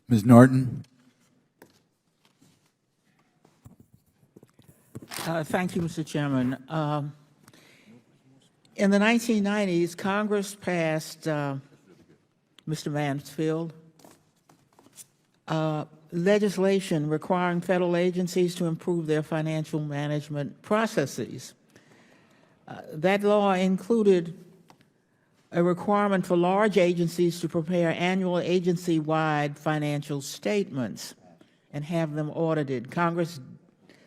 Ms. Norton? Thank you, Mr. Chairman. In the 1990s, Congress passed, Mr. Mansfield, legislation requiring federal agencies to improve their financial management processes. That law included a requirement for large agencies to prepare annual agency-wide financial statements and have them audited. Congress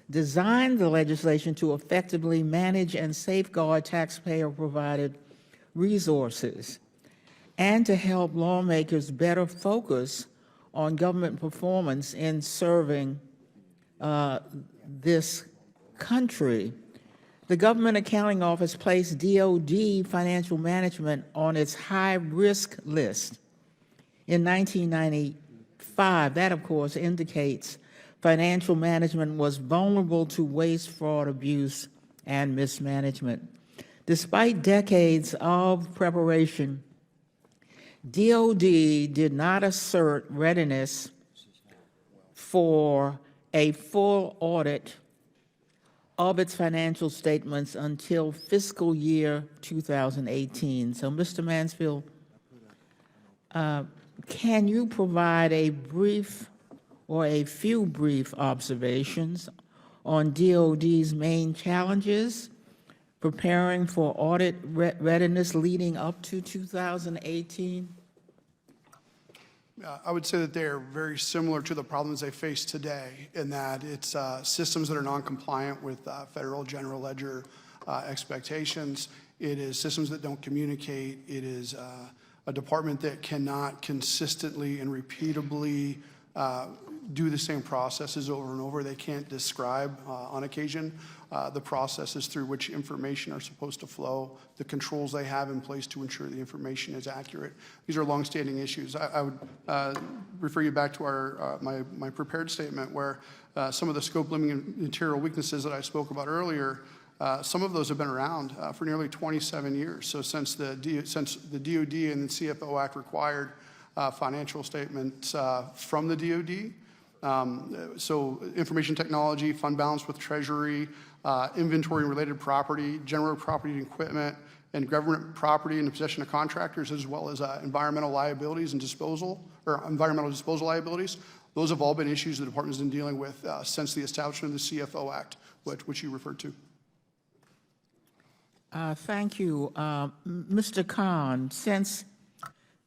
designed the legislation to effectively manage and safeguard taxpayer-provided resources and to help lawmakers better focus on government performance in serving this country. The Government Accounting Office placed DOD financial management on its high-risk list in 1995. That, of course, indicates financial management was vulnerable to waste, fraud, abuse, and mismanagement. Despite decades of preparation, DOD did not assert readiness for a full audit of its financial statements until fiscal year 2018. So, Mr. Mansfield, can you provide a brief or a few brief observations on DOD's main challenges preparing for audit readiness leading up to 2018? I would say that they are very similar to the problems they face today in that it's systems that are non-compliant with federal general ledger expectations. It is systems that don't communicate. It is a department that cannot consistently and repeatably do the same processes over and over. They can't describe on occasion the processes through which information are supposed to flow, the controls they have in place to ensure the information is accurate. These are longstanding issues. I would refer you back to our my prepared statement where some of the scope limiting material weaknesses that I spoke about earlier, some of those have been around for nearly 27 years. So since the DOD and the CFO Act required financial statements from the DOD, so information technology, fund balance with Treasury, inventory and related property, general property and equipment, and government property in the possession of contractors, as well as environmental liabilities and disposal, or environmental disposal liabilities. Those have all been issues the department has been dealing with since the establishment of the CFO Act, which you referred to. Thank you. Mr. Khan, since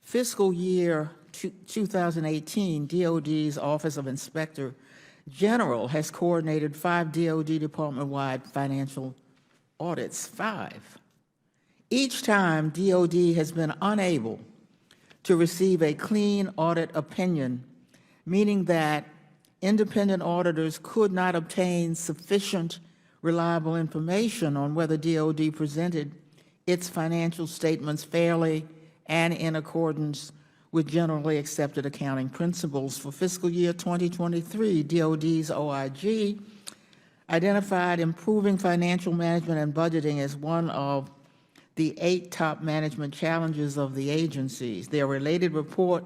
fiscal year 2018, DOD's Office of Inspector General has coordinated 5 DOD department-wide financial audits, 5. Each time, DOD has been unable to receive a clean audit opinion, meaning that independent auditors could not obtain sufficient reliable information on whether DOD presented its financial statements fairly and in accordance with generally accepted accounting principles. For fiscal year 2023, DOD's OIG identified improving financial management and budgeting as one of the 8 top management challenges of the agencies. Their report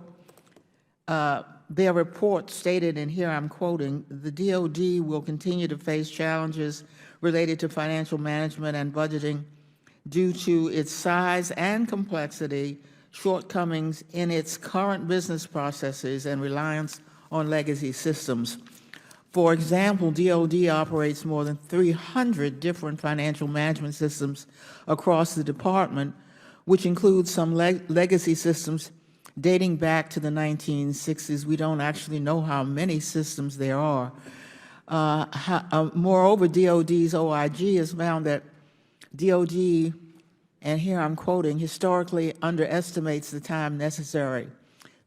stated, and here I'm quoting, the DOD will continue to face challenges related to financial management and budgeting due to its size and complexity, shortcomings in its current business processes, and reliance on legacy systems. For example, DOD operates more than 300 different financial management systems across the department, which includes some legacy systems dating back to the 1960s. We don't actually know how many systems there are. Moreover, DOD's OIG has found that DOD, and here I'm quoting, historically underestimates the time necessary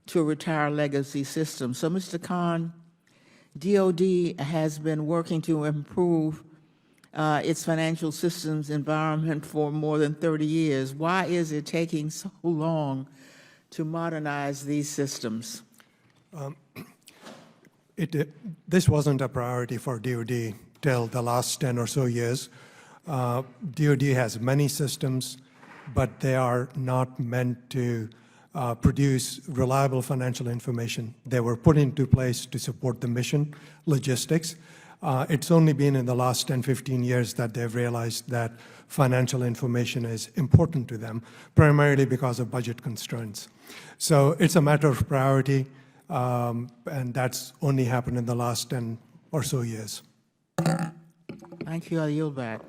to retire legacy systems. So, Mr. Khan, DOD has been working to improve its financial systems environment for more than 30 years. Why is it taking so long to modernize these systems? This wasn't a priority for DOD till the last 10 or so years. DOD has many systems, but they are not meant to produce reliable financial information. They were put into place to support the mission, logistics. It's only been in the last 10, 15 years that they've realized that financial information is important to them, primarily because of budget constraints. So it's a matter of priority, and that's only happened in the last 10 or so years. Thank you. I yield back.